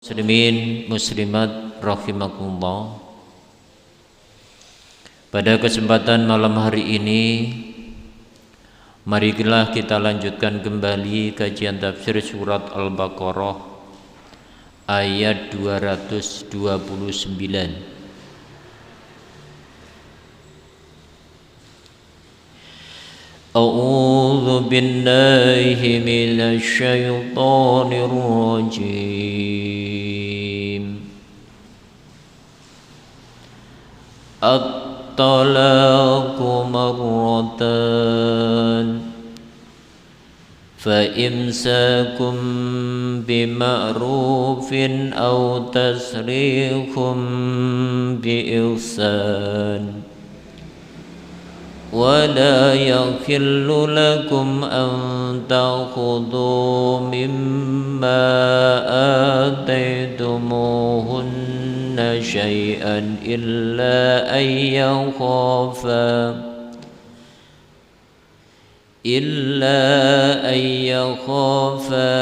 Muslimin muslimat rahimakumullah. Pada kesempatan malam hari ini, marilah kita lanjutkan kembali kajian tafsir surat Al-Baqarah ayat 229. A'udzu billahi minasy syaithanir rajim. At-talaqu marratan fa imsakum bima'rufin aw tasrihum biihsan. ولا يحل لكم أن تأخذوا مما آتيتموهن شيئا إلا أن يخافا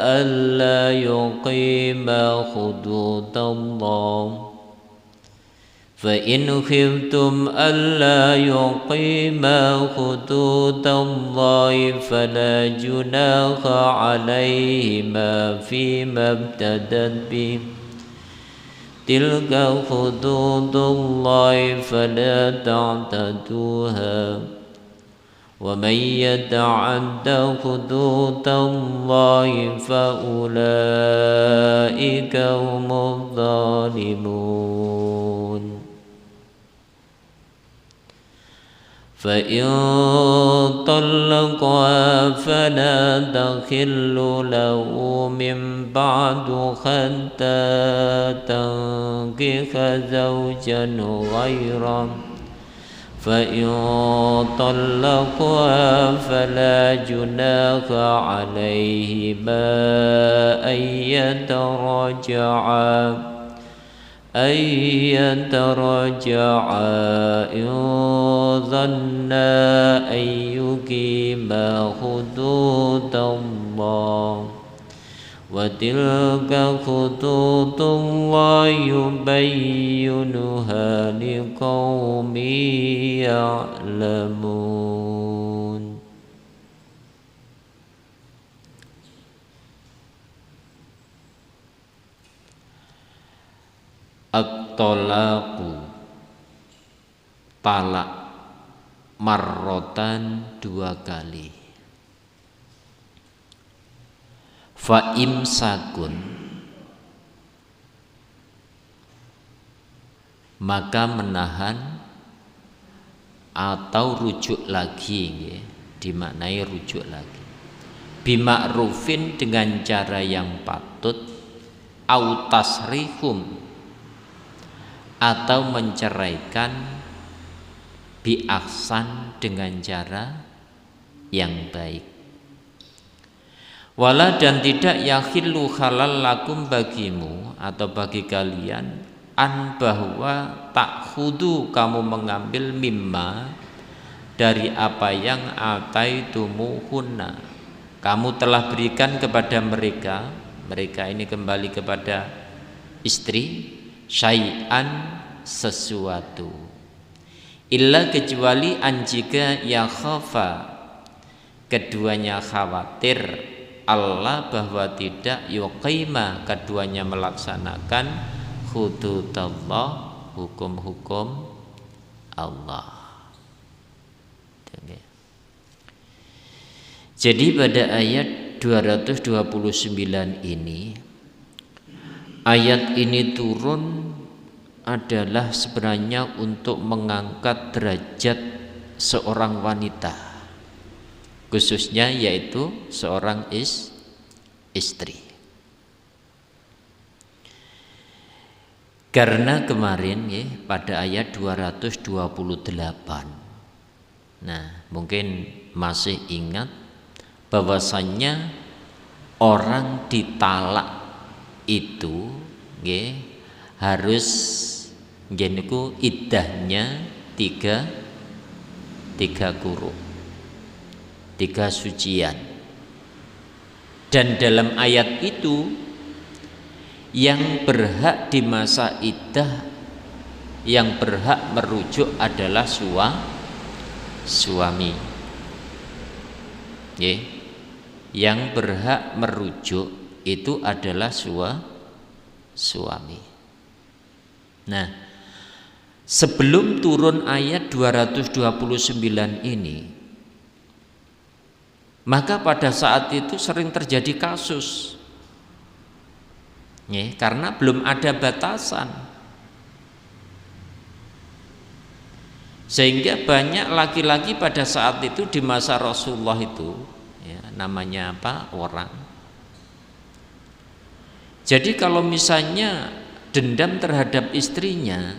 ألا يقيما حدود الله فإن خفتم ألا يقيما حدود الله فلا جناح عليهما فيما ابتدت به تلك حدود الله فلا تعتدوها ومن يتعد حدود الله فأولئك هم الظالمون. فإن طلقها فلا تحل له من بعد حتى تنكح زوجا غيره فإن طلقها فلا جناح عليهما أن يتراجعا إن ظنا أن يقيما حدود الله وتلك حدود الله يبينها لقوم يعلمون. At-talaqu, talak, marrotan, 2 kali. Fa imsakun, maka menahan atau rujuk lagi, dimaknai rujuk lagi. Bima'rufin, dengan cara yang patut, au tasrihum, atau menceraikan, bi'ahsan, dengan cara yang baik. Wala, dan tidak yakhillu halal lakum, bagimu atau bagi kalian, an, bahwa takhudu, kamu mengambil, mimma, dari apa yang ataitumuhunna, kamu telah berikan kepada mereka. Mereka ini kembali kepada istri, syai'an, sesuatu, illa, kecuali, anjika ya khafa, keduanya khawatir, Allah, bahwa tidak yuqima, keduanya melaksanakan, hududallah, hukum-hukum Allah. Jadi pada ayat 229 ini, ayat ini turun adalah sebenarnya untuk mengangkat derajat seorang wanita, khususnya yaitu seorang istri. Karena kemarin pada ayat 228, nah mungkin masih ingat bahwasannya orang ditalak itu harus jeniku iddahnya 3 quru, 3 sucian. Dan dalam ayat itu yang berhak di masa iddah, yang berhak merujuk adalah suami. Yang berhak merujuk itu adalah suami. Nah, sebelum turun ayat 229 ini, maka pada saat itu sering terjadi kasus, karena belum ada batasan, sehingga banyak laki-laki pada saat itu di masa Rasulullah itu, namanya apa, orang. Jadi kalau misalnya dendam terhadap istrinya,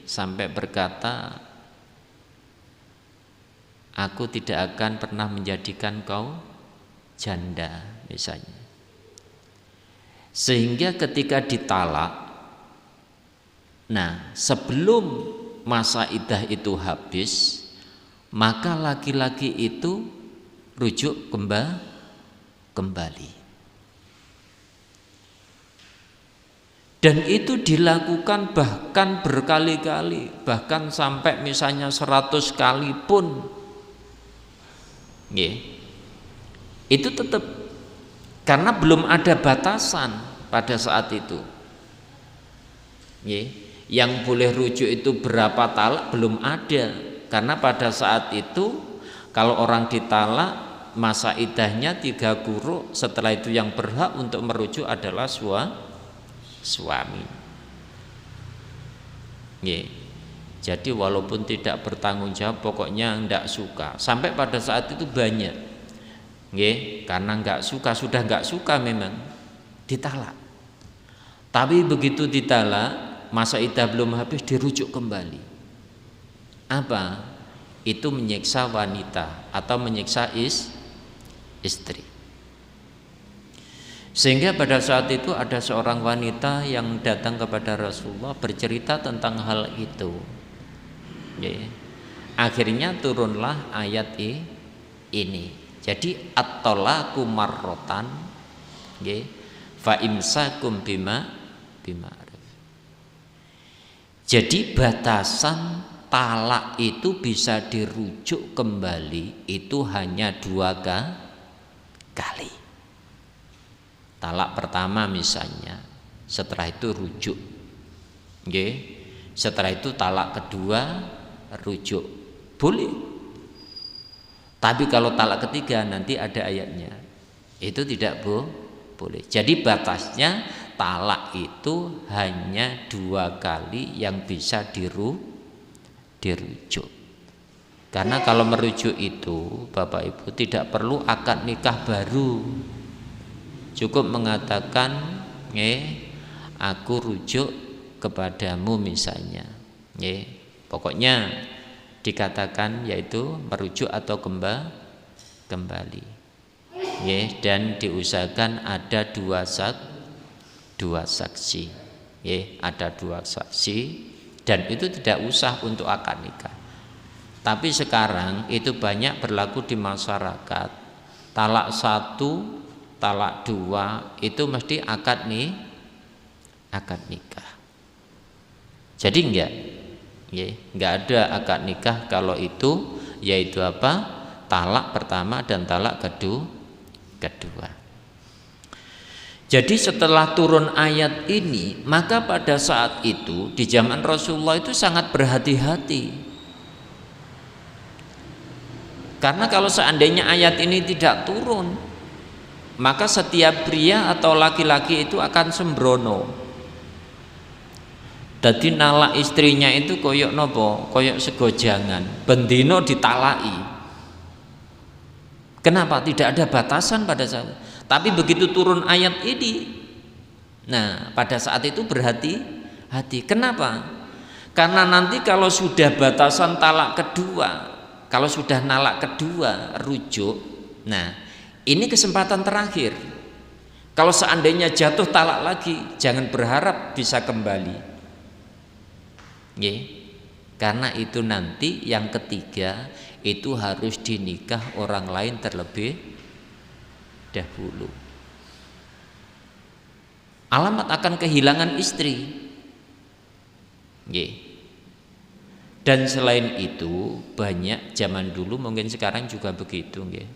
sampai berkata, aku tidak akan pernah menjadikan kau janda misalnya, sehingga ketika ditalak, nah sebelum masa iddah itu habis, maka laki-laki itu rujuk kembali. Dan itu dilakukan bahkan berkali-kali, bahkan sampai misalnya 100 kali pun, itu tetap, karena belum ada batasan pada saat itu. Yang boleh rujuk itu berapa talak belum ada, karena pada saat itu kalau orang ditalak masa iddahnya 3 quru, setelah itu yang berhak untuk merujuk adalah suami. Jadi walaupun tidak bertanggung jawab, pokoknya tidak suka. Sampai pada saat itu banyak, karena nggak suka, sudah nggak suka memang ditalak. Tapi begitu ditalak, masa iddah belum habis, dirujuk kembali. Apa? Itu menyiksa wanita atau menyiksa istri. Sehingga pada saat itu ada seorang wanita yang datang kepada Rasulullah bercerita tentang hal itu. Akhirnya turunlah ayat ini. Jadi at-talaqu marratan, fa imsakum bima'ruf. Jadi batasan talak itu bisa dirujuk kembali itu hanya 2 kali. Talak pertama misalnya, setelah itu rujuk, setelah itu talak kedua rujuk, boleh. Tapi kalau talak ketiga nanti ada ayatnya, itu tidak boleh. Jadi batasnya talak itu hanya 2 kali yang bisa dirujuk. Karena kalau merujuk itu Bapak Ibu tidak perlu akad nikah baru, cukup mengatakan aku rujuk kepadamu misalnya, pokoknya dikatakan yaitu merujuk atau kembali, dan diusahakan ada 2 saksi, ada 2 saksi, dan itu tidak usah untuk akad nikah. Tapi sekarang itu banyak berlaku di masyarakat, talak 1, talak 2 itu mesti akad nikah. Jadi enggak ada akad nikah kalau itu, yaitu apa? Talak pertama dan talak kedua. Jadi setelah turun ayat ini, maka pada saat itu di zaman Rasulullah itu sangat berhati-hati. Karena kalau seandainya ayat ini tidak turun, maka setiap pria atau laki-laki itu akan sembrono. Dadi nalak istrinya itu koyok nopo, koyok segojangan, bendino ditalaki. Kenapa? Tidak ada batasan pada saat. Tapi begitu turun ayat ini, nah pada saat itu berhati-hati. Kenapa? Karena nanti kalau sudah batasan talak kedua, kalau sudah nalak kedua rujuk, nah ini kesempatan terakhir. Kalau seandainya jatuh talak lagi, jangan berharap bisa kembali. Karena itu nanti yang ketiga itu harus dinikah orang lain terlebih dahulu. alamat akan kehilangan istri. Nggih. Dan selain itu banyak zaman dulu, mungkin sekarang juga begitu, nggih.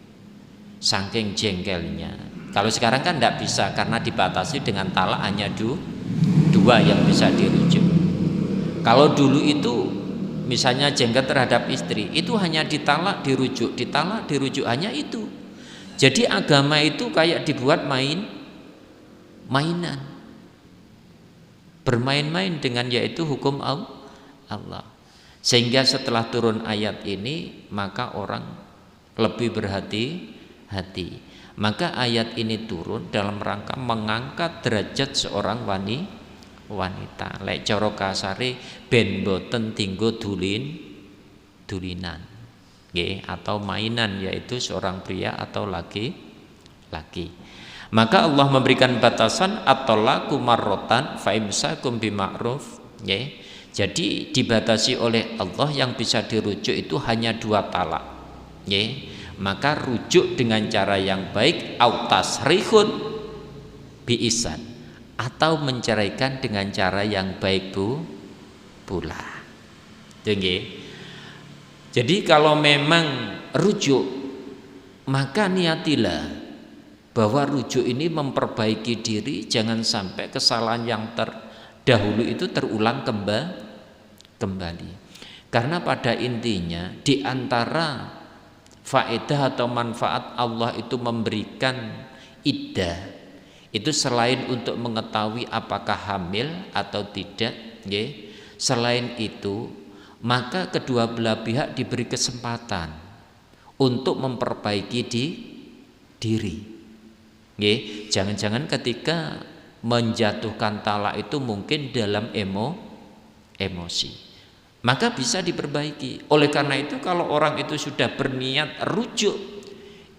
Saking jengkelnya. Kalau sekarang kan tidak bisa karena dibatasi dengan talak hanya dua yang bisa dirujuk. Kalau dulu itu misalnya jengkel terhadap istri itu hanya ditalak dirujuk hanya itu. Jadi agama itu kayak dibuat mainan, bermain-main dengan yaitu hukum Allah. Sehingga setelah turun ayat ini maka orang lebih berhati-hati. Maka ayat ini turun dalam rangka mengangkat derajat seorang wanita. Lek cara kasare ben boten tinggo dulinan. Nggih, atau mainan, yaitu seorang pria atau laki. Maka Allah memberikan batasan at-talaqu marratan fa imsakum bima'ruf, nggih. Jadi dibatasi oleh Allah yang bisa dirujuk itu hanya 2 talak. Nggih. Maka rujuk dengan cara yang baik au tasrihun bi ihsan, atau menceraikan dengan cara yang baik pula. Nggih. Jadi kalau memang rujuk, maka niatilah bahwa rujuk ini memperbaiki diri, jangan sampai kesalahan yang terdahulu itu terulang kembali. Karena pada intinya di antara faedah atau manfaat Allah itu memberikan iddah itu selain untuk mengetahui apakah hamil atau tidak, nggih. Selain itu, maka kedua belah pihak diberi kesempatan untuk memperbaiki diri. Nggih, jangan-jangan ketika menjatuhkan talak itu mungkin dalam emosi. Maka bisa diperbaiki. Oleh karena itu kalau orang itu sudah berniat rujuk,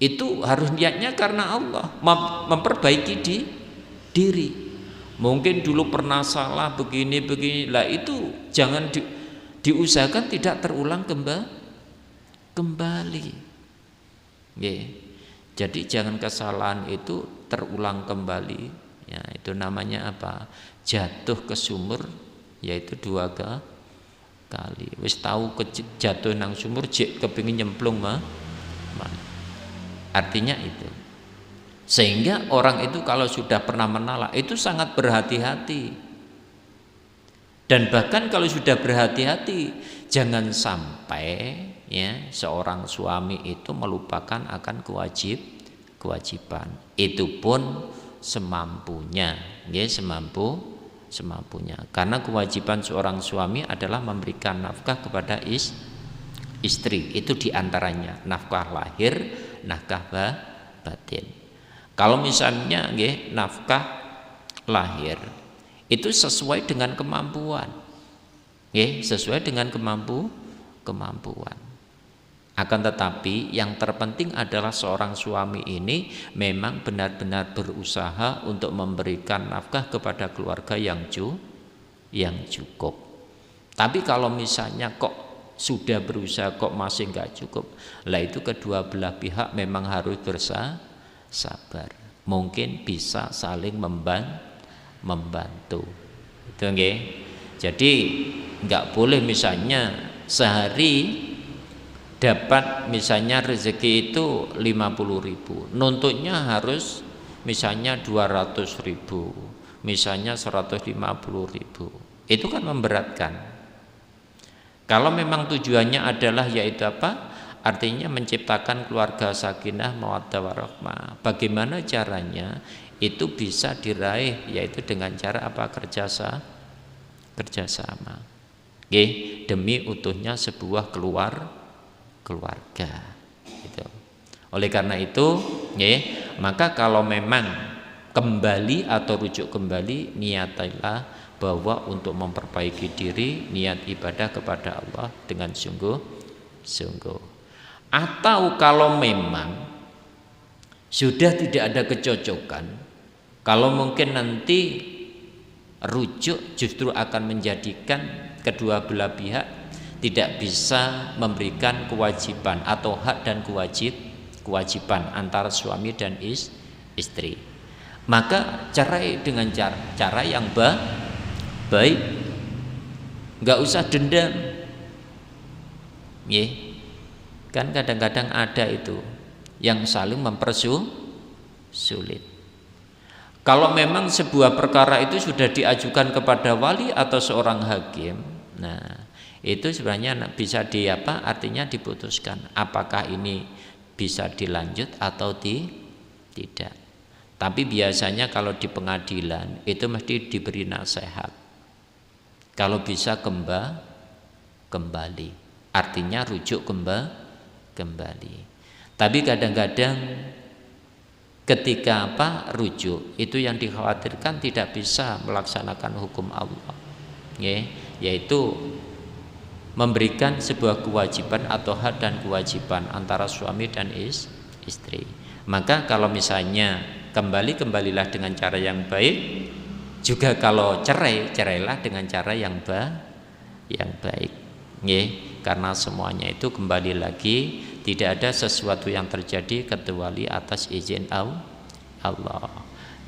itu harus niatnya karena Allah, memperbaiki diri. Mungkin dulu pernah salah begini, lah itu jangan diusahakan tidak terulang kembali. Nggih. Jadi jangan kesalahan itu terulang kembali. Ya, itu namanya apa? Jatuh ke sumur, yaitu 2 kali. Wis tahu jatuh nang sumur jek kepengin nyemplung mah. Artinya itu. Sehingga orang itu kalau sudah pernah menalak itu sangat berhati-hati. Dan bahkan kalau sudah berhati-hati, jangan sampai ya seorang suami itu melupakan akan kewajiban. Itu pun semampunya, ya, semampunya. Karena kewajiban seorang suami adalah memberikan nafkah kepada istri. Itu diantaranya nafkah lahir, nafkah batin. Kalau misalnya nggih nafkah lahir itu sesuai dengan kemampuan. Nggih, sesuai dengan kemampuan. Akan tetapi yang terpenting adalah seorang suami ini memang benar-benar berusaha untuk memberikan nafkah kepada keluarga yang cukup. Tapi kalau misalnya kok sudah berusaha kok masih enggak cukup, lah itu kedua belah pihak memang harus bersabar. Mungkin bisa saling membantu. Itu nggih. Jadi enggak boleh misalnya sehari dapat misalnya rezeki itu 50.000, nuntutnya harus misalnya 200.000, misalnya 150.000. Itu kan memberatkan. Kalau memang tujuannya adalah yaitu apa? Artinya menciptakan keluarga sakinah mawaddah warahmah. Bagaimana caranya? Itu bisa diraih yaitu dengan cara apa? Kerjasama. Nggih, demi utuhnya sebuah keluarga gitu. Oleh karena itu nggih, maka kalau memang kembali atau rujuk kembali, niatilah bahwa untuk memperbaiki diri, niat ibadah kepada Allah dengan sungguh-sungguh. Atau kalau memang sudah tidak ada kecocokan, kalau mungkin nanti rujuk justru akan menjadikan kedua belah pihak tidak bisa memberikan kewajiban atau hak dan kewajiban antara suami dan istri. maka cerai dengan cara yang baik, nggak usah dendam. Kan kadang-kadang ada itu yang saling mempersulit. Kalau memang sebuah perkara itu sudah diajukan kepada wali atau seorang hakim, nah itu sebenarnya bisa artinya diputuskan apakah ini bisa dilanjut atau tidak. Tapi biasanya kalau di pengadilan itu mesti diberi nasihat. Kalau bisa kembali, artinya rujuk kembali. Tapi kadang-kadang ketika rujuk itu yang dikhawatirkan tidak bisa melaksanakan hukum Allah, yaitu memberikan sebuah kewajiban atau hak dan kewajiban antara suami dan istri. Maka kalau misalnya kembalilah dengan cara yang baik, juga kalau cerailah dengan cara yang baik, karena semuanya itu kembali lagi tidak ada sesuatu yang terjadi kecuali atas izin Allah,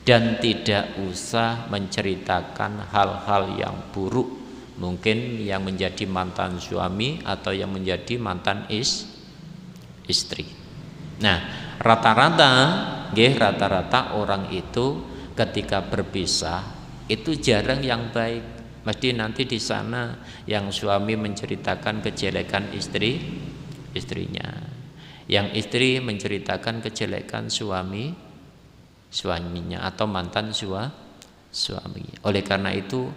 dan tidak usah menceritakan hal-hal yang buruk, mungkin yang menjadi mantan suami atau yang menjadi mantan istri. Nah, rata-rata orang itu ketika berpisah itu jarang yang baik. Mesti nanti di sana yang suami menceritakan kejelekan istrinya, yang istri menceritakan kejelekan suaminya atau mantan suami. Oleh karena itu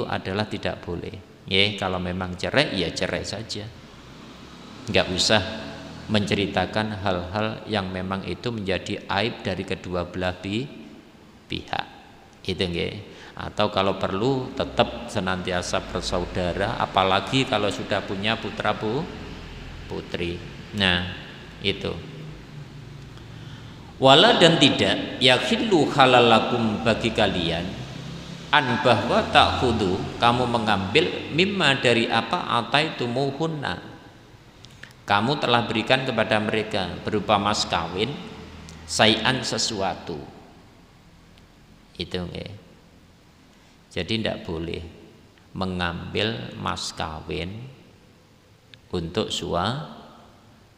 adalah tidak boleh. Kalau memang cerai ya cerai saja, nggak usah menceritakan hal-hal yang memang itu menjadi aib dari kedua belah pihak. Itu atau kalau perlu tetap senantiasa bersaudara, apalagi kalau sudah punya putra putri. Nah, itu. Wala dan tidak yakhillu halalakum bagi kalian an bahwa ta'khudhu kamu mengambil mimma dari apa ataitumuhunna kamu telah berikan kepada mereka berupa mas kawin sayan sesuatu. Itu Jadi tidak boleh mengambil mas kawin untuk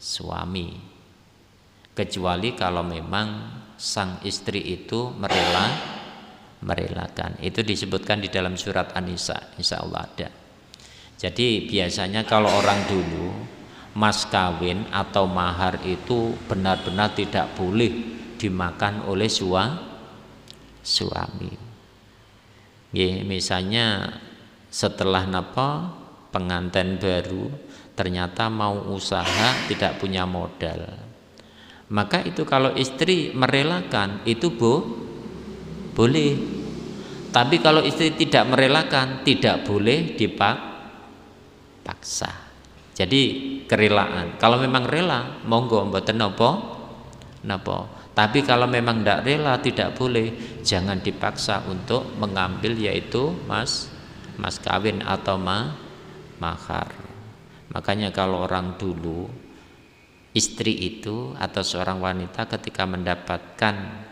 suami, kecuali kalau memang sang istri itu merelakan. Itu disebutkan di dalam surat An-Nisa, insya Allah ada. Jadi biasanya kalau orang dulu mas kawin atau mahar itu benar-benar tidak boleh dimakan oleh suami. Misalnya setelah pengantin baru ternyata mau usaha tidak punya modal, maka itu kalau istri merelakan itu boleh. Tapi kalau istri tidak merelakan tidak boleh dipaksa. Jadi kerelaan. Kalau memang rela monggo mboten napa. Tapi kalau memang tidak rela tidak boleh, jangan dipaksa untuk mengambil yaitu mas kawin atau mahar. Makanya kalau orang dulu istri itu atau seorang wanita ketika mendapatkan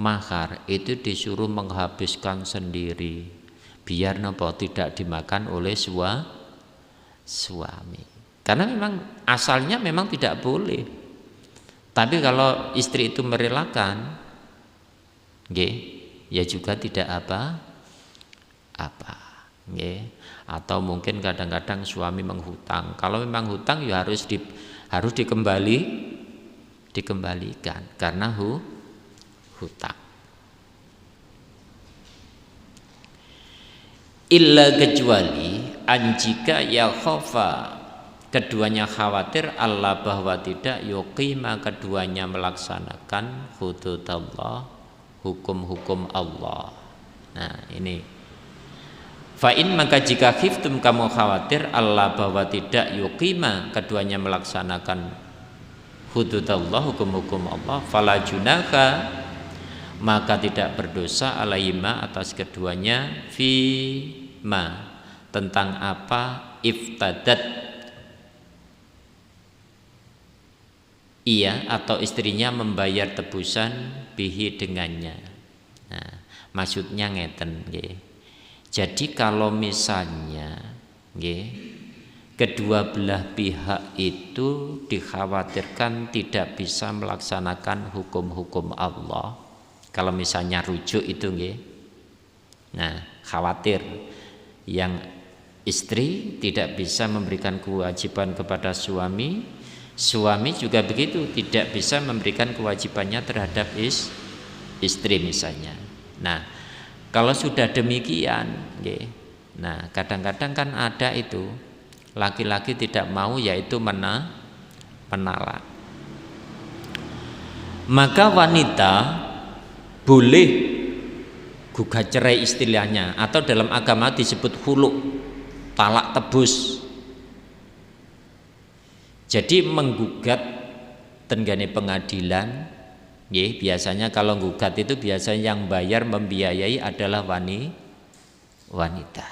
mahar itu disuruh menghabiskan sendiri biar tidak dimakan oleh suami. Karena memang asalnya memang tidak boleh. Tapi kalau istri itu merelakan, ya juga tidak apa-apa. Atau mungkin kadang-kadang suami menghutang. Kalau memang hutang ya harus dikembalikan karena hutang. Illa kecuali anjika ya khofa keduanya khawatir Allah bahwa tidak yuqima keduanya melaksanakan hududallah hukum-hukum Allah. Nah ini fa'in maka jika khiftum kamu khawatir Allah bahwa tidak yuqima keduanya melaksanakan hududallah hukum-hukum Allah fala junaka maka tidak berdosa alaihima atas keduanya fima tentang apa iftadat ia atau istrinya membayar tebusan bihi dengannya. Nah, maksudnya ngeten nggih. Jadi kalau misalnya nggih, kedua belah pihak itu dikhawatirkan tidak bisa melaksanakan hukum-hukum Allah. Kalau misalnya rujuk itu nggih. Nah, khawatir yang istri tidak bisa memberikan kewajiban kepada suami, suami juga begitu tidak bisa memberikan kewajibannya terhadap istri misalnya. Nah, kalau sudah demikian, nah kadang-kadang kan ada itu laki-laki tidak mau, yaitu menolak. Maka wanita boleh gugat cerai istilahnya, atau dalam agama disebut khulu, talak tebus. Jadi menggugat tenggane pengadilan, biasanya kalau gugat itu biasanya yang bayar membiayai adalah wanita.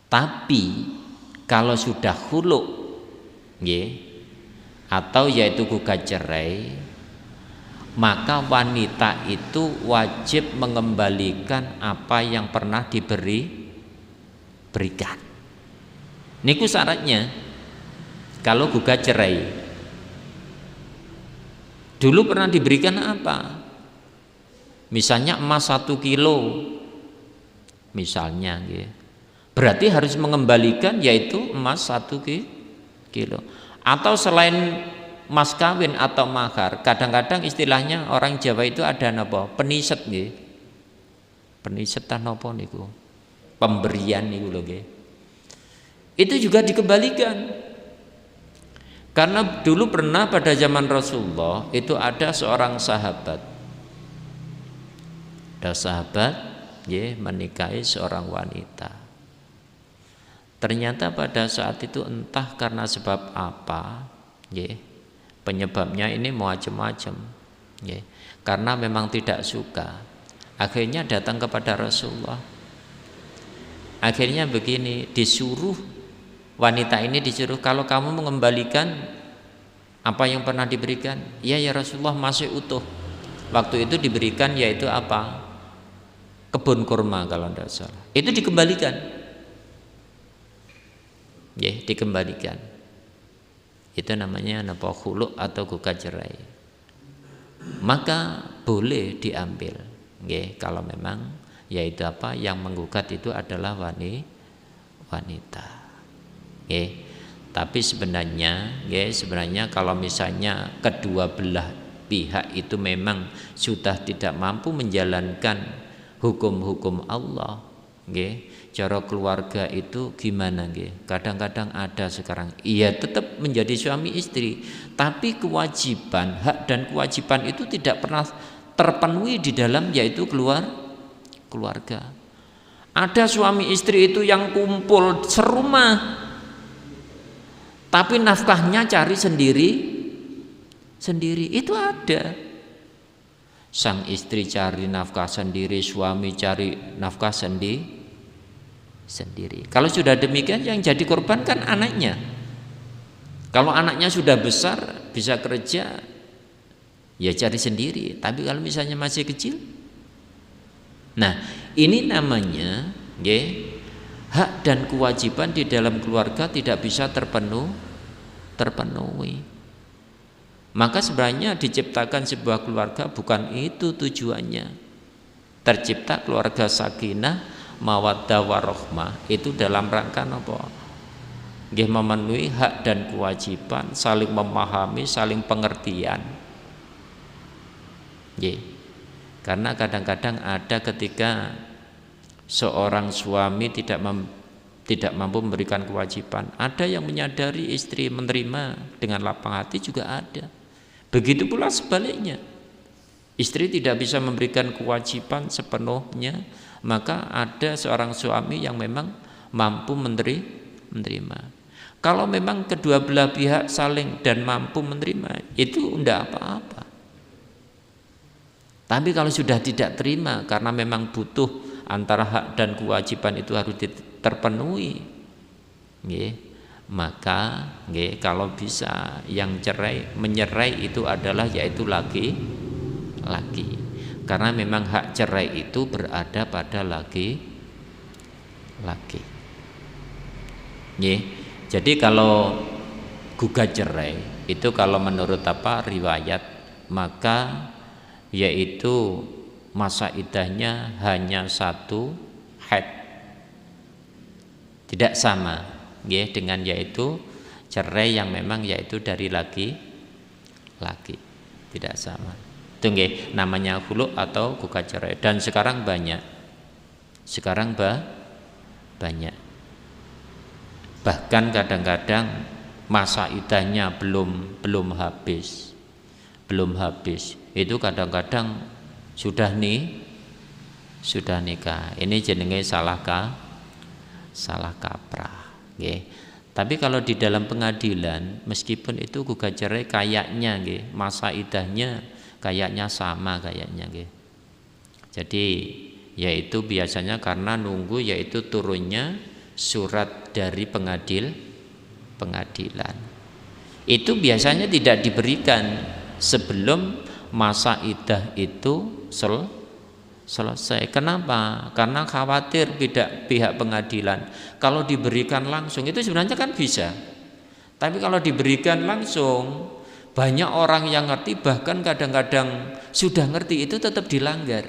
Tapi kalau sudah khulu, atau yaitu gugat cerai, maka wanita itu wajib mengembalikan apa yang pernah diberikan. Niku syaratnya. Kalau gugat cerai, dulu pernah diberikan apa? Misalnya emas 1 kilo, misalnya, berarti harus mengembalikan yaitu emas 1 kilo. Atau selain mas kawin atau mahar, kadang-kadang istilahnya orang Jawa itu ada napa? Peniset nggih. Penisetan napa niku? Pemberian niku lho nggih. Itu juga dikembalikan. Karena dulu pernah pada zaman Rasulullah itu ada seorang sahabat. Ada sahabat menikahi seorang wanita. Ternyata pada saat itu entah karena sebab apa, penyebabnya ini macam-macam. Karena memang tidak suka. Akhirnya datang kepada Rasulullah. Akhirnya begini, wanita ini disuruh, kalau kamu mengembalikan apa yang pernah diberikan, ya Rasulullah, masih utuh. Waktu itu diberikan yaitu apa? Kebun kurma kalau tidak salah. Itu dikembalikan. Dikembalikan. Itu namanya napa? Khulu atau gugat cerai. Maka boleh diambil. Kalau memang yaitu apa yang menggugat itu adalah wanita. Tapi sebenarnya kalau misalnya kedua belah pihak itu memang sudah tidak mampu menjalankan hukum-hukum Allah, cara keluarga itu gimana? Kadang-kadang ada sekarang, iya tetap menjadi suami istri, tapi kewajiban, hak dan kewajiban itu tidak pernah terpenuhi di dalam yaitu keluarga. Ada suami istri itu yang kumpul serumah, tapi nafkahnya cari sendiri, itu ada. Sang istri cari nafkah sendiri, suami cari nafkah sendiri. Kalau sudah demikian, yang jadi korban kan anaknya. Kalau anaknya sudah besar, bisa kerja, ya cari sendiri. Tapi kalau misalnya masih kecil, nah ini namanya hak dan kewajiban di dalam keluarga tidak bisa terpenuhi. Maka sebenarnya diciptakan sebuah keluarga bukan itu tujuannya. Tercipta keluarga sakinah, mawaddah warahmah itu dalam rangka apa? Memenuhi hak dan kewajiban, saling memahami, saling pengertian. Karena kadang-kadang ada ketika seorang suami tidak mampu memberikan kewajiban, ada yang menyadari istri menerima dengan lapang hati juga ada. Begitu pula sebaliknya, istri tidak bisa memberikan kewajiban sepenuhnya, maka ada seorang suami yang memang mampu menerima. Kalau memang kedua belah pihak saling dan mampu menerima, itu tidak apa-apa. Tapi kalau sudah tidak terima karena memang butuh antara hak dan kewajiban itu harus terpenuhi, maka kalau bisa yang menyerai itu adalah yaitu laki-laki. Karena memang hak cerai itu berada pada laki-laki. Jadi kalau gugat cerai itu kalau menurut riwayat, maka yaitu masa iddahnya hanya 1 haid. Tidak sama dengan yaitu cerai yang memang yaitu dari laki-laki. Tidak sama. Itu namanya khulu atau gugat cerai. Dan sekarang banyak. Banyak. Bahkan kadang-kadang masa iddahnya belum habis. Itu kadang-kadang sudah nikah. Ini jenenge salah kaprah. Tapi kalau di dalam pengadilan, meskipun itu gugat cerai kayaknya masa iddahnya kayaknya sama kayaknya. Jadi yaitu biasanya karena nunggu yaitu turunnya surat dari pengadilan. Itu biasanya tidak diberikan sebelum masa iddah itu selesai. Kenapa? Karena khawatir pihak pengadilan. Kalau diberikan langsung itu sebenarnya kan bisa. Tapi kalau diberikan langsung, banyak orang yang ngerti, bahkan kadang-kadang sudah ngerti itu tetap dilanggar.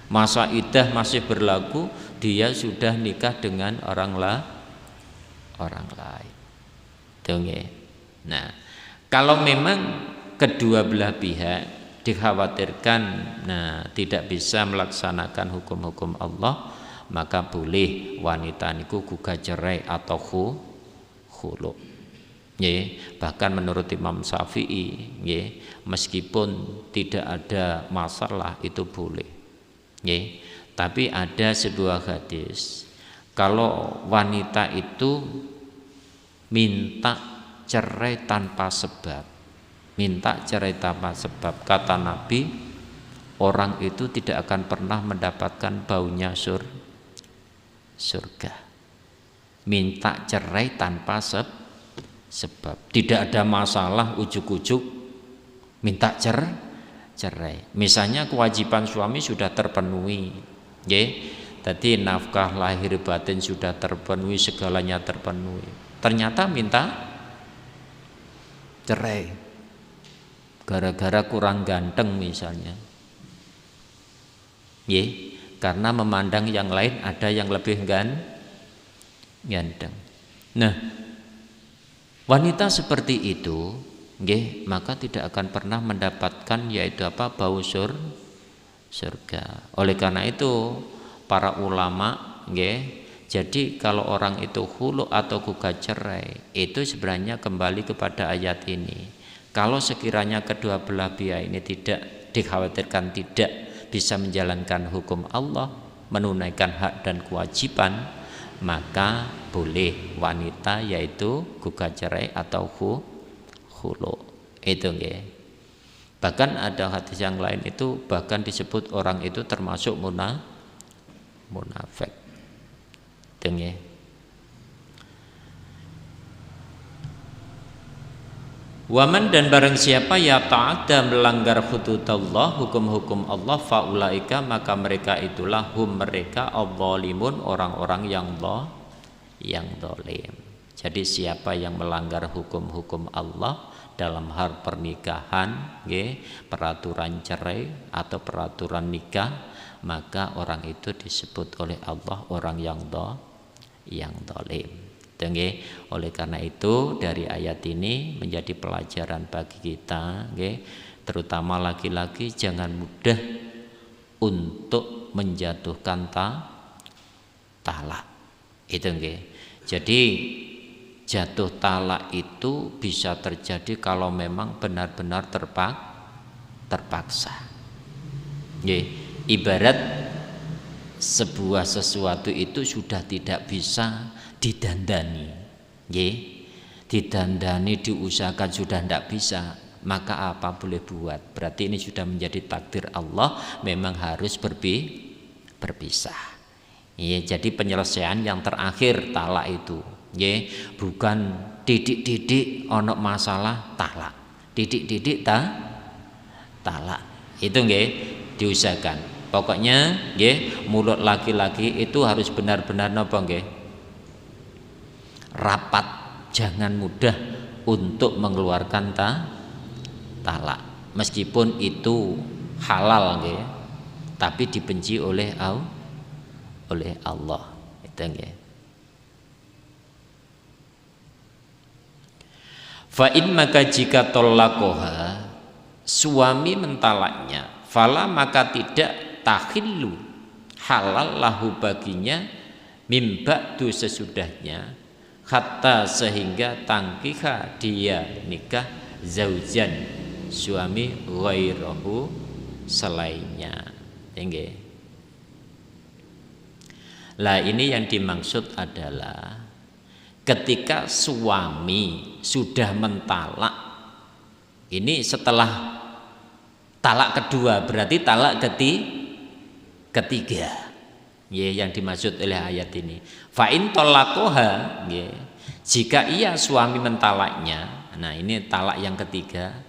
Masa iddah masih berlaku, dia sudah nikah dengan orang lain. Nah, kalau memang kedua belah pihak dikhawatirkan tidak bisa melaksanakan hukum-hukum Allah, maka boleh wanita niku gugat cerai atau khulu. Bahkan menurut Imam Syafi'i, meskipun tidak ada masalah itu boleh. Tapi ada sebuah hadis, kalau wanita itu minta cerai tanpa sebab, kata Nabi, orang itu tidak akan pernah mendapatkan baunya surga. Minta cerai tanpa sebab, tidak ada masalah, ujuk-ujuk minta cerai. Misalnya kewajiban suami sudah terpenuhi, tadi nafkah lahir batin sudah terpenuhi, segalanya terpenuhi, ternyata minta cerai gara-gara kurang ganteng misalnya, karena memandang yang lain ada yang lebih ganteng. Nah, wanita seperti itu maka tidak akan pernah mendapatkan yaitu bau surga. Oleh karena itu para ulama jadi kalau orang itu khulu atau gugat cerai itu sebenarnya kembali kepada ayat ini. Kalau sekiranya kedua belah pihak ini tidak dikhawatirkan tidak bisa menjalankan hukum Allah, menunaikan hak dan kewajiban, maka boleh wanita yaitu gugat cerai atau khulu. Itu Bahkan ada hadis yang lain itu bahkan disebut orang itu termasuk munafik. Waman dan barang siapa ya ta'adda melanggar hududallah, hukum-hukum Allah, faulaika maka mereka itulah mereka adh-dhalimun, orang-orang yang zalim. Jadi siapa yang melanggar hukum-hukum Allah dalam hal pernikahan, peraturan cerai atau peraturan nikah, maka orang itu disebut oleh Allah orang yang zalim. Oleh karena itu dari ayat ini menjadi pelajaran bagi kita, terutama laki-laki, jangan mudah untuk menjatuhkan talak. Itu Jadi jatuh talak itu bisa terjadi kalau memang benar-benar terpaksa. Ibarat sebuah sesuatu itu sudah tidak bisa didandani, diusahakan sudah tidak bisa, maka apa boleh buat? Berarti ini sudah menjadi takdir Allah, memang harus berpisah. Jadi penyelesaian yang terakhir talak itu, bukan didik-didik ono masalah talak, didik-didik talak. Itu nggih diusahakan. Pokoknya nggih mulut laki-laki itu harus benar-benar napa nggih? Rapat, jangan mudah untuk mengeluarkan talak. Meskipun itu halal nggih, tapi dibenci oleh Allah. Itu nggih. Fa in maka jika tolakoha suami mentalaknya, fala maka tidak tahillu halal lahu baginya mimba'du sesudahnya, hatta sehingga tangkiha dia nikah zaujan suami ghairahu selainnya. Nggih. Lah ini yang dimaksud adalah ketika suami sudah mentalak, ini setelah talak kedua, berarti talak ketiga. Ya, yang dimaksud oleh ayat ini. Fa in talaqoha, jika ia suami mentalaknya, nah ini talak yang ketiga.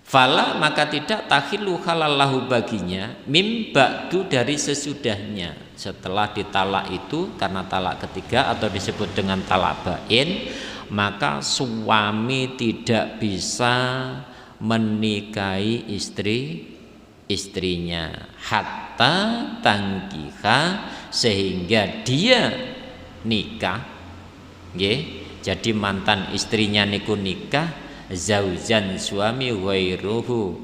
Fala maka tidak tahillu halallahu baginya mim ba'du dari sesudahnya. Setelah ditalak itu karena talak ketiga atau disebut dengan talak bain, maka suami tidak bisa menikahi istrinya hatta tangkiha sehingga dia nikah, jadi mantan istrinya niku nikah zauzan suami ghairuhu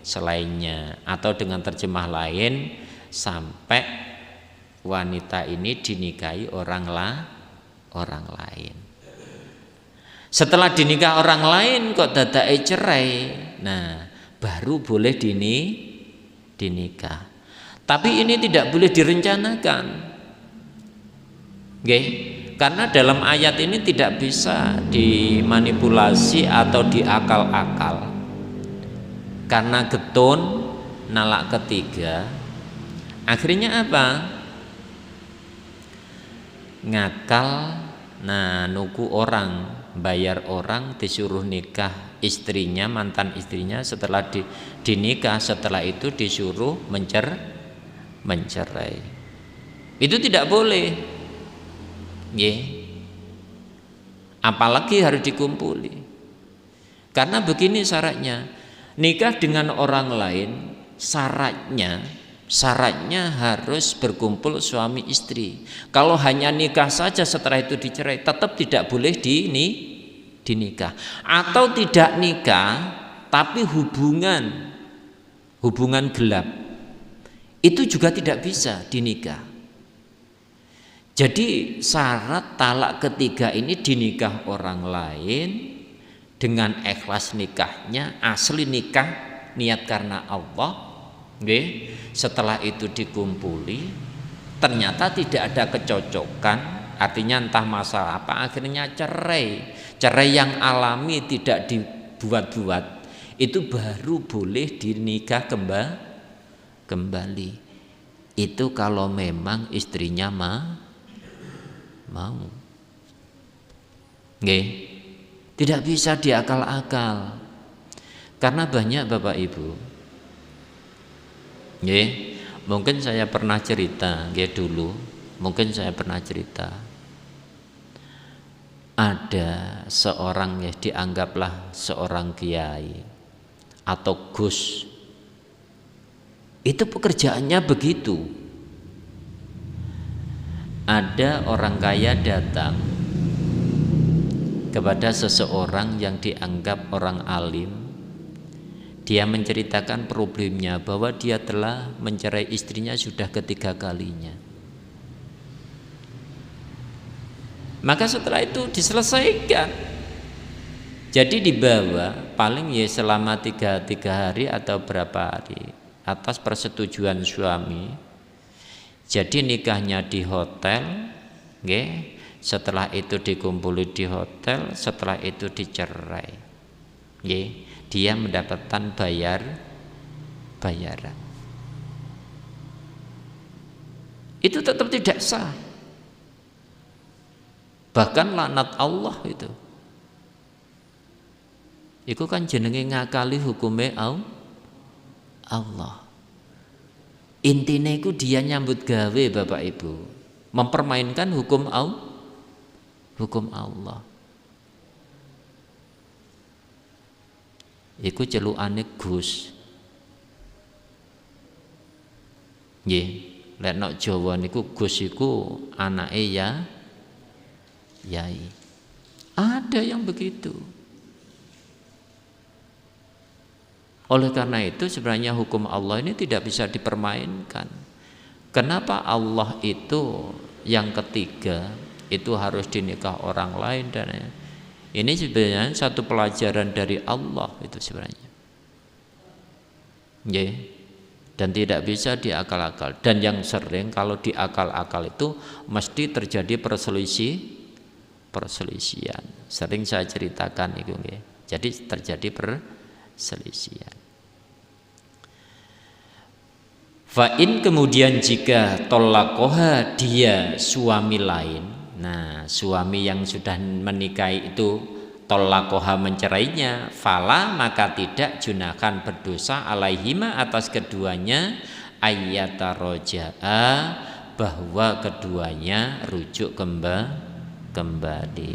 selainnya, atau dengan terjemah lain sampai wanita ini dinikahi orang lain. Setelah dinikah orang lain kok dadake cerai, nah baru boleh dinikah. Tapi ini tidak boleh direncanakan, karena dalam ayat ini tidak bisa dimanipulasi atau diakal-akal. Karena getun nalak ketiga, akhirnya apa? Ngakal, nah nuku orang, bayar orang, disuruh nikah istrinya, mantan istrinya, setelah dinikah, setelah itu disuruh mencerai. Itu tidak boleh. Apalagi harus dikumpuli. Karena begini syaratnya, nikah dengan orang lain syaratnya harus berkumpul suami istri. Kalau hanya nikah saja setelah itu dicerai, tetap tidak boleh dinikah. Atau tidak nikah tapi hubungan gelap, itu juga tidak bisa dinikah. Jadi syarat talak ketiga ini dinikah orang lain dengan ikhlas nikahnya, asli nikah niat karena Allah. Setelah itu dikumpuli, ternyata tidak ada kecocokan, artinya entah masalah apa, akhirnya cerai yang alami, tidak dibuat-buat, itu baru boleh dinikah kembali. Itu kalau memang istrinya mau. Tidak bisa diakal-akal. Karena banyak Bapak Ibu, mungkin saya pernah cerita dulu, ada seorang dianggaplah seorang kiai atau gus, itu pekerjaannya begitu. Ada orang kaya datang kepada seseorang yang dianggap orang alim. Dia menceritakan problemnya bahwa dia telah mencerai istrinya sudah ketiga kalinya. Maka setelah itu diselesaikan. Jadi dibawa paling selama tiga hari atau berapa hari atas persetujuan suami. Jadi nikahnya di hotel, setelah itu dikumpuli di hotel, setelah itu dicerai, dia mendapatkan bayaran. Itu tetap tidak sah, bahkan laknat Allah itu. Iku kan jenenge ngakali hukume Allah. Intinya itu dia nyambut gawe Bapak Ibu, mempermainkan hukum Allah. Iku celukane Gus. Nggih, lek nek Jawa niku Gus iku anake yai. Ada yang begitu. Oleh karena itu sebenarnya hukum Allah ini tidak bisa dipermainkan. Kenapa Allah itu yang ketiga itu harus dinikah orang lain dan ini sebenarnya satu pelajaran dari Allah itu sebenarnya. Yeah. Dan tidak bisa diakal-akal. Dan yang sering kalau diakal-akal itu mesti terjadi perselisihan. Sering saya ceritakan itu, yeah. Jadi terjadi perselisihan. Fa'in kemudian jika tolakoha dia suami lain, nah suami yang sudah menikahi itu tolakoha mencerainya, fala maka tidak junakan berdosa alaihima atas keduanya ayyata roja'a bahwa keduanya rujuk kembali.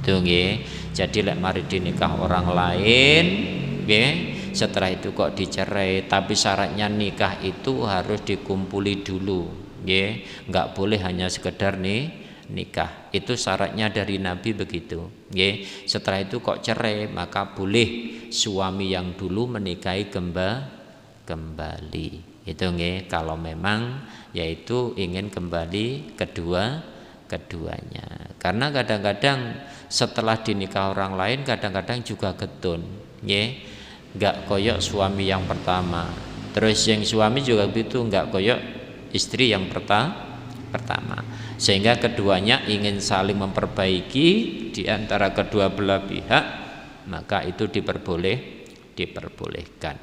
Tuh nggih. Jadi lek mari dinikah orang lain, nggih. Setelah itu kok dicerai, tapi syaratnya nikah itu harus dikumpuli dulu, nggih. Enggak boleh hanya sekedar nikah. Itu syaratnya dari Nabi begitu, nggih. Setelah itu kok cerai, maka boleh suami yang dulu menikahi kembali. Itu nggih, kalau memang yaitu ingin kembali keduanya. Karena kadang-kadang setelah dinikah orang lain kadang-kadang juga getun, nggih. Enggak koyok suami yang pertama. Terus yang suami juga begitu, enggak koyok istri yang pertama. Sehingga keduanya ingin saling memperbaiki di antara kedua belah pihak, maka itu diperbolehkan.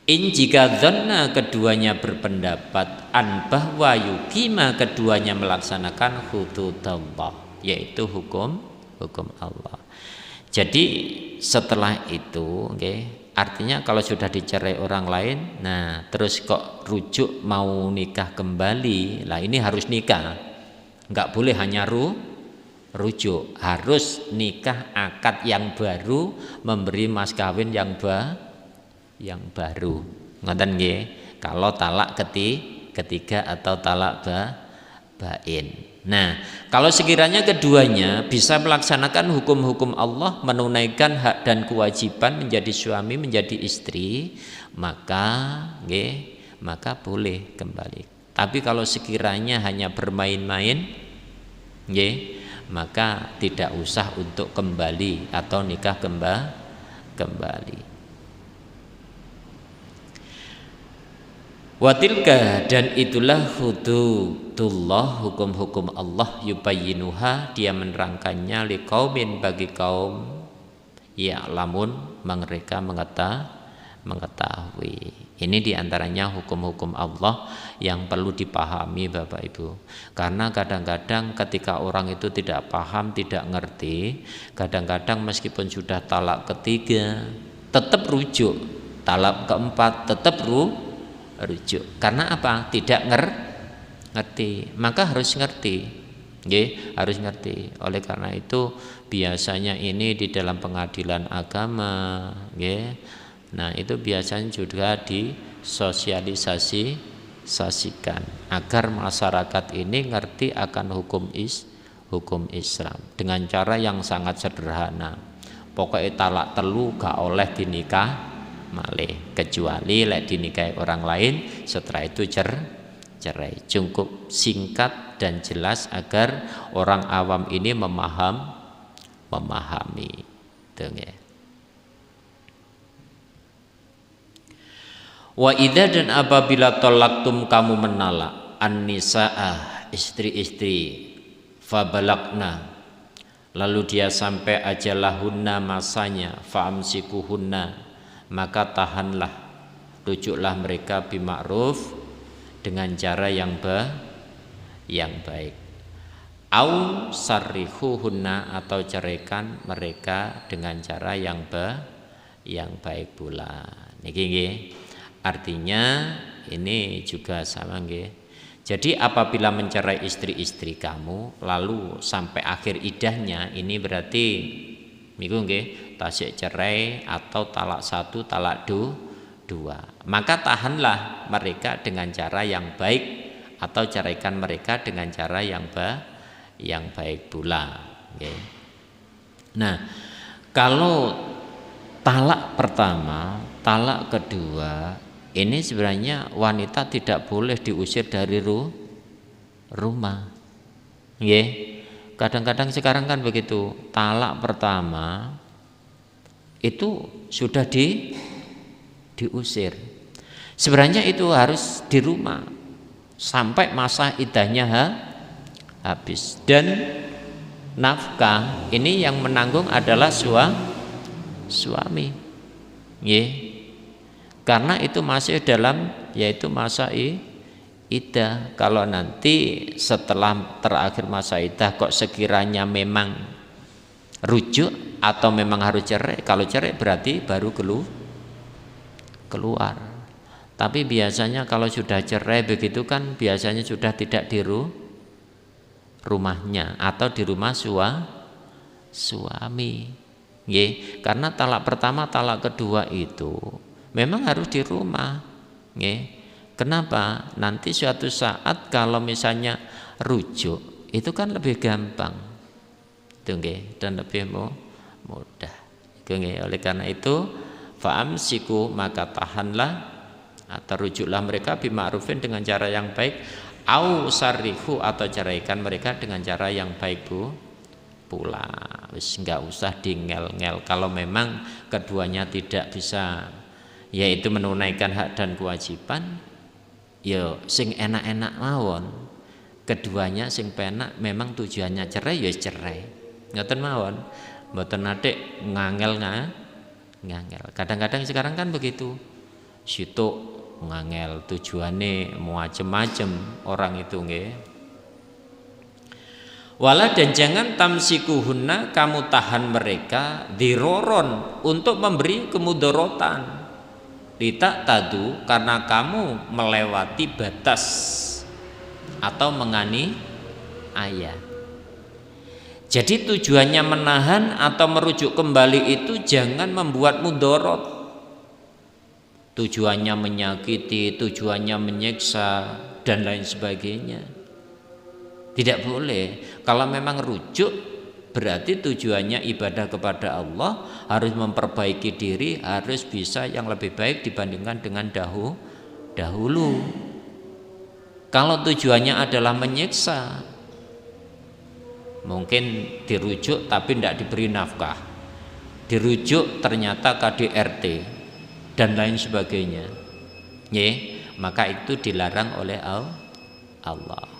In jika dzanna keduanya berpendapat an bahwa yukima keduanya melaksanakan hududallah, yaitu hukum Allah. Jadi setelah itu, okay, artinya kalau sudah dicerai orang lain, nah terus kok rujuk mau nikah kembali, lah ini harus nikah, nggak boleh hanya rujuk, harus nikah akad yang baru, memberi mas kawin yang baru, ngoten nggih. Kalau talak ketiga atau talak bain. Nah, kalau sekiranya keduanya bisa melaksanakan hukum-hukum Allah, menunaikan hak dan kewajiban menjadi suami, menjadi istri, maka boleh kembali. Tapi kalau sekiranya hanya bermain-main, maka tidak usah untuk kembali atau nikah kembali. Watilka dan itulah hududullah, hukum-hukum Allah, yubayyinuha dia menerangkannya liqaumin bagi kaum ya'lamun mereka mengetahui. Ini diantaranya hukum-hukum Allah yang perlu dipahami Bapak Ibu. Karena kadang-kadang ketika orang itu tidak paham, tidak ngerti, kadang-kadang meskipun sudah talak ketiga tetap rujuk, talak keempat tetap rujuk. Karena apa? Tidak ngerti. Maka harus ngerti. Harus ngerti. Oleh karena itu biasanya ini di dalam pengadilan agama, nah itu biasanya juga disosialisasikan agar masyarakat ini ngerti akan hukum Islam dengan cara yang sangat sederhana. Pokoknya talak telu gak oleh dinikah malih, kecuali lek dinikahi orang lain, setelah itu cerai. Cukup singkat dan jelas agar orang awam ini memahami. Wa idza dan apabila tolaktum kamu menalak an-nisaa istri-istri fabalagna lalu dia sampai ajalahunna masanya faamsikuhunna maka tahanlah, rujuklah mereka bima'ruf dengan cara yang baik. au sarrihuhunna atau ceraikan mereka dengan cara yang baik pula. Niki nggih. Artinya ini juga sama nggih. Jadi apabila mencerai istri-istri kamu lalu sampai akhir idahnya, ini berarti niku nggih tasik cerai atau talak 1, talak 2. Maka tahanlah mereka dengan cara yang baik atau ceraikan mereka dengan cara yang baik pula. Okay. Nah, kalau talak pertama, talak kedua, ini sebenarnya wanita tidak boleh diusir dari rumah. Okay. Kadang-kadang sekarang kan begitu, talak pertama itu sudah diusir. Sebenarnya itu harus di rumah sampai masa iddahnya habis, dan nafkah ini yang menanggung adalah suami, karena itu masih dalam yaitu masa iddah. Kalau nanti setelah terakhir masa iddah kok sekiranya memang rujuk atau memang harus cerai, kalau cerai berarti baru keluar. Tapi biasanya kalau sudah cerai begitu kan biasanya sudah tidak di rumahnya atau di rumah suami. Nggih, karena talak pertama, talak kedua itu memang harus di rumah. Nggih. Kenapa? Nanti suatu saat kalau misalnya rujuk itu kan lebih gampang. Itu nggih, dan lebih mudah. Itu nggih. Oleh karena itu fa'amsiku, maka tahanlah atau rujuklah mereka bima'rufin dengan cara yang baik, au sarrihu atau ceraikan mereka dengan cara yang baik pula. Wis enggak usah dingel-ngel. Kalau memang keduanya tidak bisa yaitu menunaikan hak dan kewajiban, ya sing enak-enak mawon. Keduanya sing penak memang tujuannya cerai ya cerai. Ngoten mawon. Mboten nate ngangel. Kadang-kadang sekarang kan begitu. Situ ngangel tujuannya macem-macem orang itu nggih. Wala, dan jangan tamsikuhunna, kamu tahan mereka diroron untuk memberi kemudorotan, litak tadu, karena kamu melewati batas atau menganiaya. Jadi tujuannya menahan atau merujuk kembali itu jangan membuat mudorot. Tujuannya menyakiti, tujuannya menyiksa dan lain sebagainya. Tidak boleh. Kalau memang rujuk berarti tujuannya ibadah kepada Allah, harus memperbaiki diri, harus bisa yang lebih baik dibandingkan dengan dahulu. Kalau tujuannya adalah menyiksa, mungkin dirujuk tapi tidak diberi nafkah, dirujuk ternyata KDRT dan lain sebagainya, maka itu dilarang oleh Allah.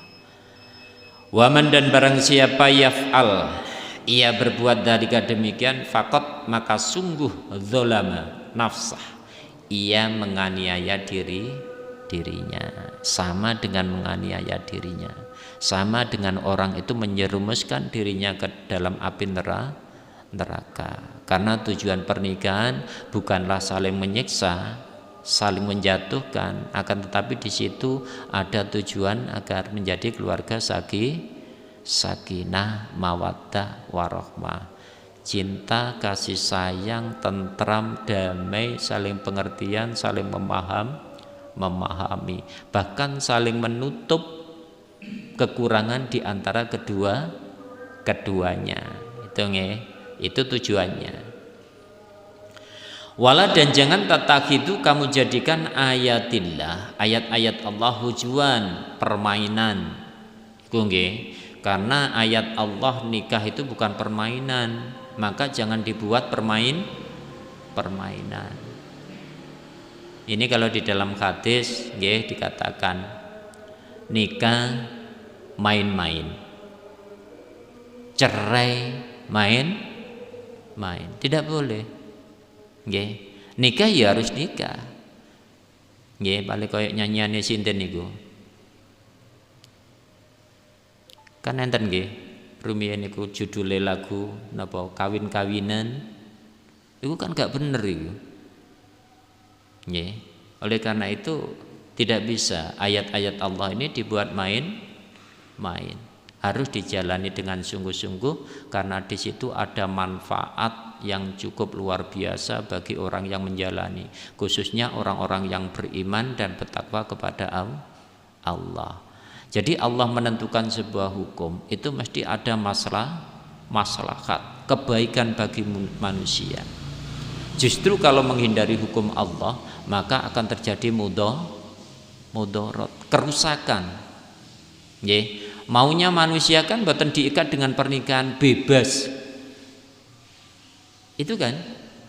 Waman, dan barang siapa yaf'al, ia berbuat dalika demikian, faqat, maka sungguh zolama nafsah, ia menganiaya dirinya, sama dengan menganiaya dirinya, sama dengan orang itu menyerumuskan dirinya ke dalam api neraka. Karena tujuan pernikahan bukanlah saling menyiksa, saling menjatuhkan, akan tetapi di situ ada tujuan agar menjadi keluarga sakinah, mawaddah, warahmah, cinta, kasih sayang, tentram, damai, saling pengertian, saling memahami, bahkan saling menutup kekurangan di antara keduanya. Itu tujuannya. Wala, dan jangan tatakhidu, kamu jadikan ayatillah, ayat-ayat Allah hujuan, permainan. Karena ayat Allah nikah itu bukan permainan, maka jangan dibuat permainan. Ini kalau di dalam hadis dikatakan nikah main-main, cerai main, tidak boleh. Nikah ya harus nikah. Paling koyok nyanyiannya sinten niku. Kan enten nggih rumiyin niku judule lagu napa kawin-kawinan. Itu kan gak bener itu. Nggih. Oleh karena itu tidak bisa ayat-ayat Allah ini dibuat main-main. Harus dijalani dengan sungguh-sungguh karena di situ ada manfaat yang cukup luar biasa bagi orang yang menjalani, khususnya orang-orang yang beriman dan bertakwa kepada Allah. Jadi Allah menentukan sebuah hukum itu mesti ada maslahat, kebaikan bagi manusia. Justru kalau menghindari hukum Allah maka akan terjadi mudarat, kerusakan. Nggih. Maunya manusia kan boten diikat dengan pernikahan bebas. Itu kan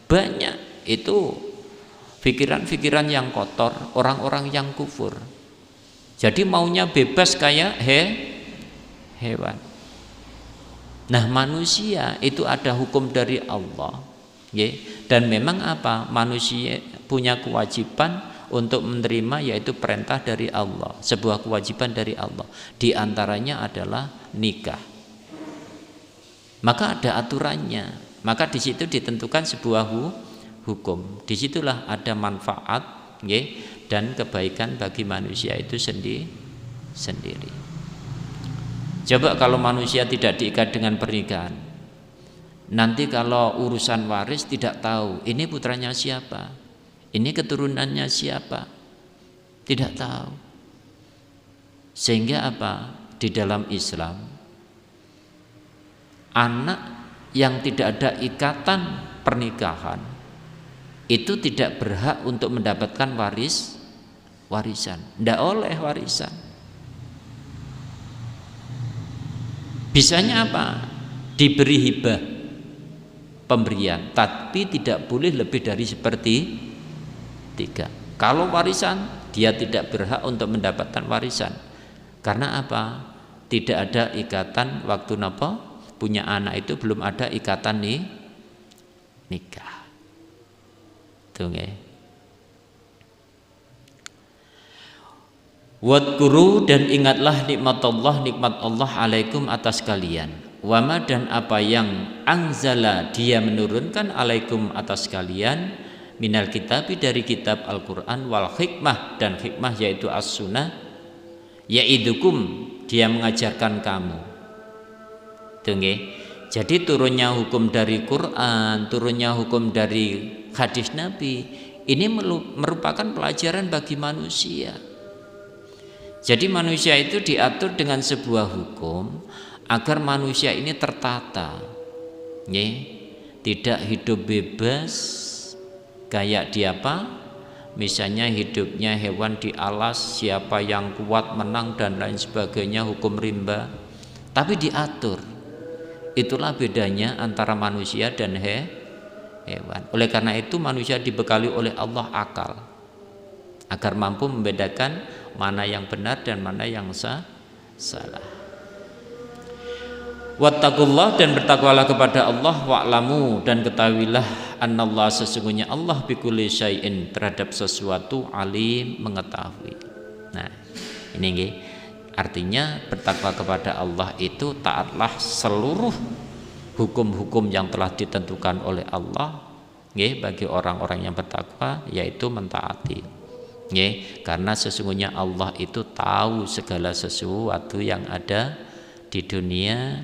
banyak itu pikiran-pikiran yang kotor, orang-orang yang kufur. Jadi maunya bebas kayak hewan. Nah, manusia itu ada hukum dari Allah. Dan memang apa? Manusia punya kewajiban untuk menerima, yaitu perintah dari Allah, sebuah kewajiban dari Allah. Di antaranya adalah nikah. Maka ada aturannya. Maka di situ ditentukan sebuah hukum. Disitulah ada manfaat dan kebaikan bagi manusia itu sendiri. Coba kalau manusia tidak diikat dengan pernikahan, nanti kalau urusan waris tidak tahu ini putranya siapa, ini keturunannya siapa, tidak tahu. Sehingga apa? Di dalam Islam, anak yang tidak ada ikatan pernikahan itu tidak berhak untuk mendapatkan warisan. Tidak oleh warisan. Bisanya apa? Diberi hibah, pemberian, tapi tidak boleh lebih dari seperti 3. Kalau warisan, dia tidak berhak untuk mendapatkan warisan. Karena apa? Tidak ada ikatan waktu napa punya anak itu, belum ada ikatan nikah. Tuh nggih. Wadkuru, dan ingatlah nikmat Allah alaikum atas kalian. Wama, dan apa yang anzala dia menurunkan alaikum atas kalian minal kitabi dari kitab Al-Quran, wal hikmah, dan hikmah yaitu as-sunnah, yaidukum, dia mengajarkan kamu. Tunggu. Jadi turunnya hukum dari Quran, turunnya hukum dari hadis Nabi, ini merupakan pelajaran bagi manusia. Jadi manusia itu diatur dengan sebuah hukum agar manusia ini tertata, tidak hidup bebas kayak di apa? Misalnya hidupnya hewan di alas, siapa yang kuat menang dan lain sebagainya, hukum rimba. Tapi diatur. Itulah bedanya antara manusia dan hewan. Oleh karena itu manusia dibekali oleh Allah akal agar mampu membedakan mana yang benar dan mana yang salah. Wattaqullah, dan bertakwalah kepada Allah, wa'lamu, dan ketahuilah annallah, sesungguhnya Allah bikulli syai'in, terhadap sesuatu alim, mengetahui. Nah, ini nggih. Artinya bertakwa kepada Allah itu taatlah seluruh hukum-hukum yang telah ditentukan oleh Allah bagi orang-orang yang bertakwa, yaitu mentaati. Karena sesungguhnya Allah itu tahu segala sesuatu yang ada di dunia,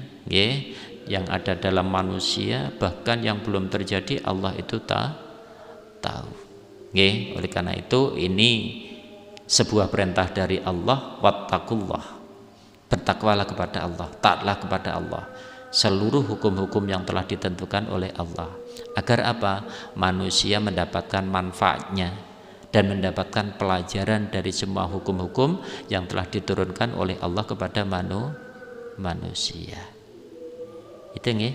yang ada dalam manusia, bahkan yang belum terjadi Allah itu tahu. Oleh karena itu ini sebuah perintah dari Allah, wattaqullah, bertakwalah kepada Allah, taatlah kepada Allah seluruh hukum-hukum yang telah ditentukan oleh Allah, agar apa? Manusia mendapatkan manfaatnya dan mendapatkan pelajaran dari semua hukum-hukum yang telah diturunkan oleh Allah kepada manusia. Itu nggih.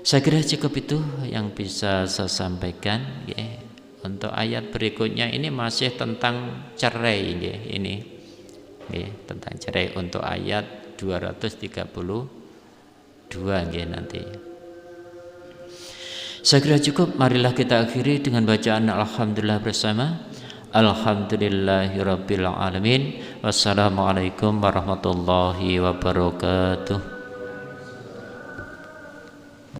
Saya kira cukup itu yang bisa saya sampaikan. Untuk ayat berikutnya ini masih tentang cerai, ini tentang cerai untuk ayat 232 nanti. Saya kira cukup. Marilah kita akhiri dengan bacaan alhamdulillah bersama. Alhamdulillahirabbil alamin. Wassalamualaikum warahmatullahi wabarakatuh.